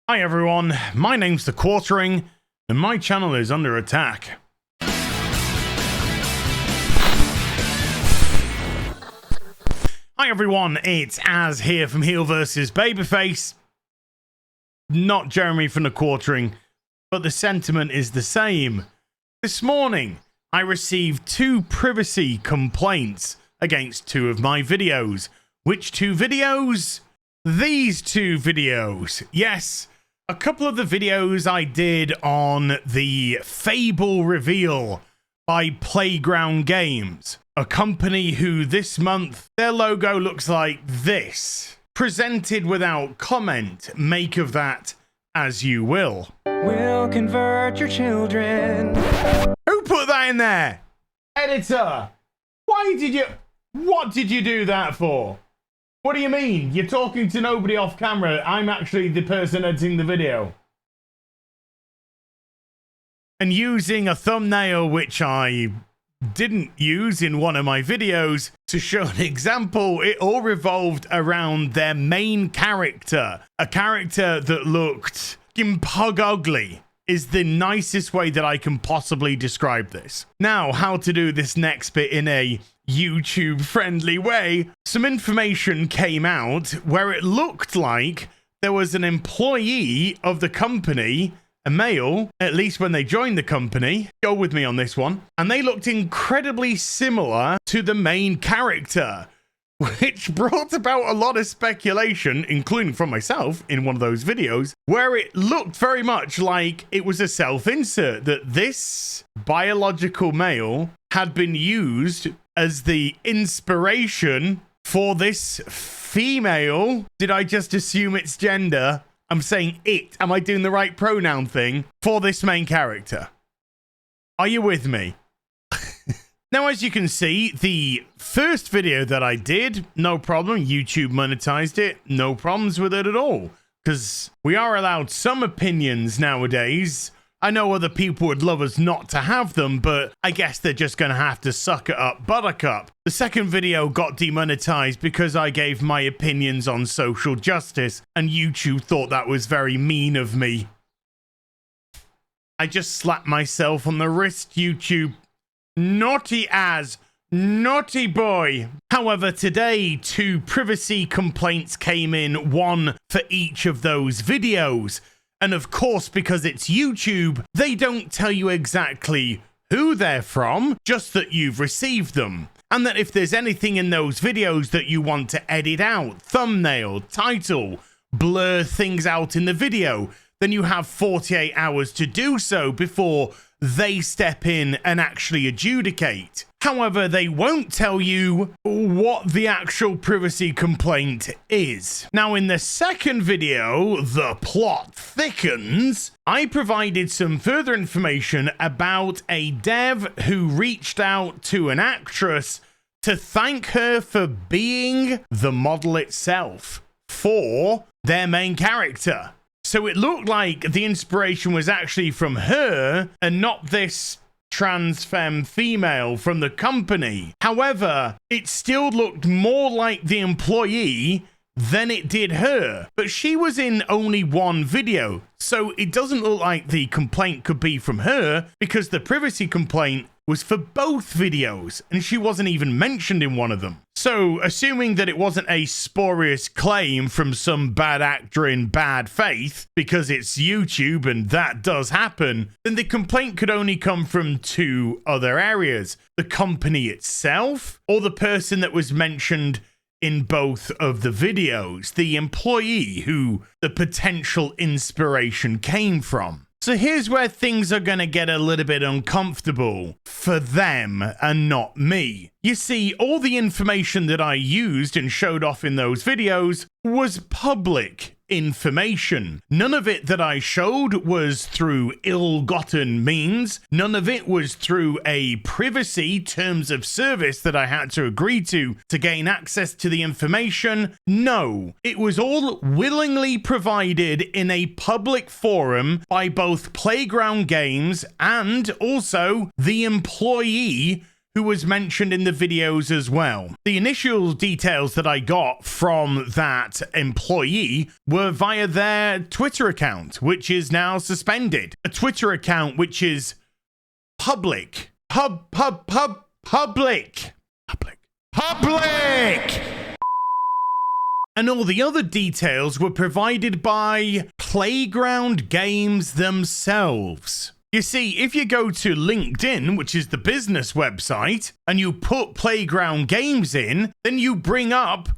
Hi everyone, my name's The Quartering, and my channel is under attack. Hi everyone, it's Az here from Heel vs Babyface. Not Jeremy from The Quartering, but the sentiment is the same. This morning, I received 2 privacy complaints against 2 of my videos. Which 2 videos? These 2 videos. Yes, a couple of the videos I did on the Fable reveal by Playground Games, a company who this month, their logo looks like this. Presented without comment, make of that as you will. We'll convert your children. Who put that in there? Editor, what did you do that for? What do you mean? You're talking to nobody off camera. I'm actually the person editing the video. And using a thumbnail which I didn't use in one of my videos to show an example, it all revolved around their main character. A character that looked pug ugly is the nicest way that I can possibly describe this. Now, how to do this next bit in a YouTube friendly way. Some information came out where it looked like there was an employee of the company, a male, at least when they joined the company. Go with me on this one. And they looked incredibly similar to the main character, which brought about a lot of speculation, including from myself in one of those videos, where it looked very much like it was a self-insert, that this biological male had been used as the inspiration for this female. Did I just assume it's gender? I'm saying it. Am I doing the right pronoun thing for this main character? Are you with me? Now, as you can see, the first video that I did, no problem. YouTube monetized it. No problems with it at all. Because we are allowed some opinions nowadays. I know other people would love us not to have them, but I guess they're just going to have to suck it up buttercup. The second video got demonetized because I gave my opinions on social justice, and YouTube thought that was very mean of me. I just slapped myself on the wrist, YouTube. Naughty as, naughty boy. However, today 2 privacy complaints came in, 1 for each of those videos. And of course, because it's YouTube, they don't tell you exactly who they're from, just that you've received them. And that if there's anything in those videos that you want to edit out, thumbnail, title, blur things out in the video, then you have 48 hours to do so before they step in and actually adjudicate. However, they won't tell you what the actual privacy complaint is. Now, in the second video, The Plot Thickens, I provided some further information about a dev who reached out to an actress to thank her for being the model itself for their main character. So it looked like the inspiration was actually from her and not this trans femme female from the company. However, it still looked more like the employee than it did her. But she was in only 1 video, so it doesn't look like the complaint could be from her because the privacy complaint was for both videos and she wasn't even mentioned in one of them. So, assuming that it wasn't a spurious claim from some bad actor in bad faith, because it's YouTube and that does happen, then the complaint could only come from 2 other areas. The company itself, or the person that was mentioned in both of the videos, the employee who the potential inspiration came from. So here's where things are going to get a little bit uncomfortable for them and not me. You see, all the information that I used and showed off in those videos was public information. None of it that I showed was through ill-gotten means. None of it was through a privacy terms of service that I had to agree to gain access to the information. No, it was all willingly provided in a public forum by both Playground Games and also the employee who was mentioned in the videos as well. The initial details that I got from that employee were via their Twitter account, which is now suspended. A Twitter account which is public. Public. And all the other details were provided by Playground Games themselves. You see, if you go to LinkedIn, which is the business website, and you put Playground Games in, then you bring up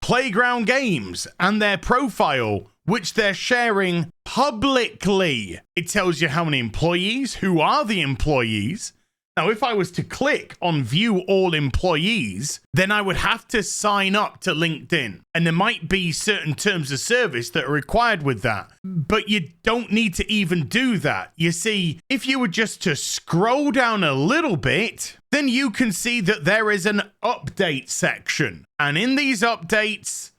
Playground Games and their profile, which they're sharing publicly. It tells you how many employees, who are the employees. Now, if I was to click on view all employees, then I would have to sign up to LinkedIn. And there might be certain terms of service that are required with that. But you don't need to even do that. You see, if you were just to scroll down a little bit, then you can see that there is an update section. And in these updates,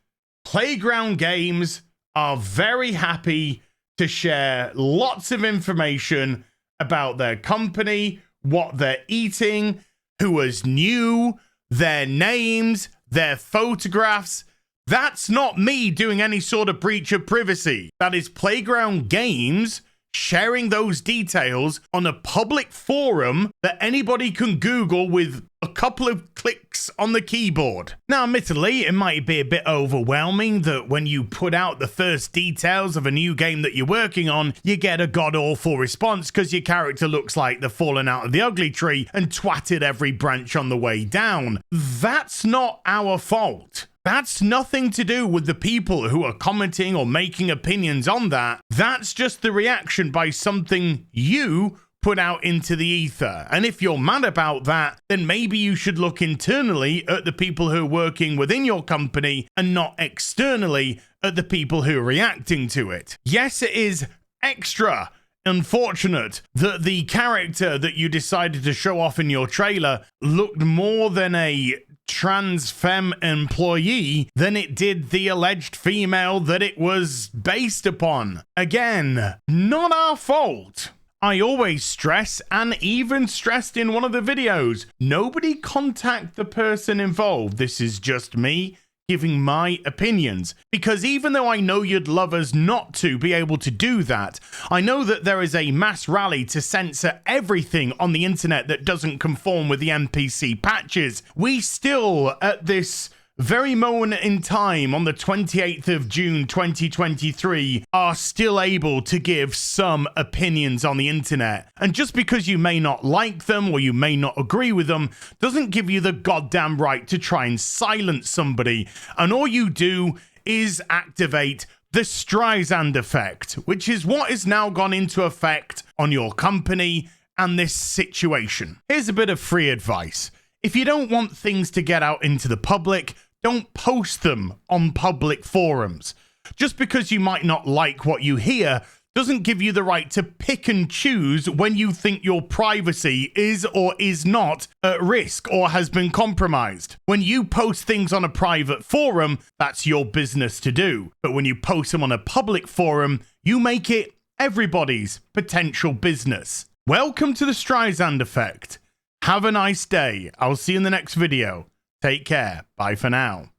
Playground Games are very happy to share lots of information about their company, what they're eating, who is new, their names, their photographs. That's not me doing any sort of breach of privacy. That is Playground Games sharing those details on a public forum that anybody can Google with a couple of clicks on the keyboard. Now, admittedly, it might be a bit overwhelming that when you put out the first details of a new game that you're working on, you get a god-awful response because your character looks like they're fallen out of the ugly tree and twatted every branch on the way down. That's not our fault. That's nothing to do with the people who are commenting or making opinions on that. That's just the reaction by something you put out into the ether. And if you're mad about that, then maybe you should look internally at the people who are working within your company and not externally at the people who are reacting to it. Yes, it is extra unfortunate that the character that you decided to show off in your trailer looked more than a trans femme employee than it did the alleged female that it was based upon. Again, not our fault. I always stress, and even stressed in one of the videos, nobody contact the person involved. This is just me giving my opinions, because even though I know you'd love us not to be able to do that, I know that there is a mass rally to censor everything on the internet that doesn't conform with the NPC patches. We still, at this very moment in time, on the 28th of June 2023, are still able to give some opinions on the internet. And just because you may not like them or you may not agree with them doesn't give you the goddamn right to try and silence somebody. And all you do is activate the Streisand effect, which is what has now gone into effect on your company and this situation. Here's a bit of free advice. If you don't want things to get out into the public, don't post them on public forums. Just because you might not like what you hear doesn't give you the right to pick and choose when you think your privacy is or is not at risk or has been compromised. When you post things on a private forum, that's your business to do. But when you post them on a public forum, you make it everybody's potential business. Welcome to the Streisand effect. Have a nice day. I'll see you in the next video. Take care. Bye for now.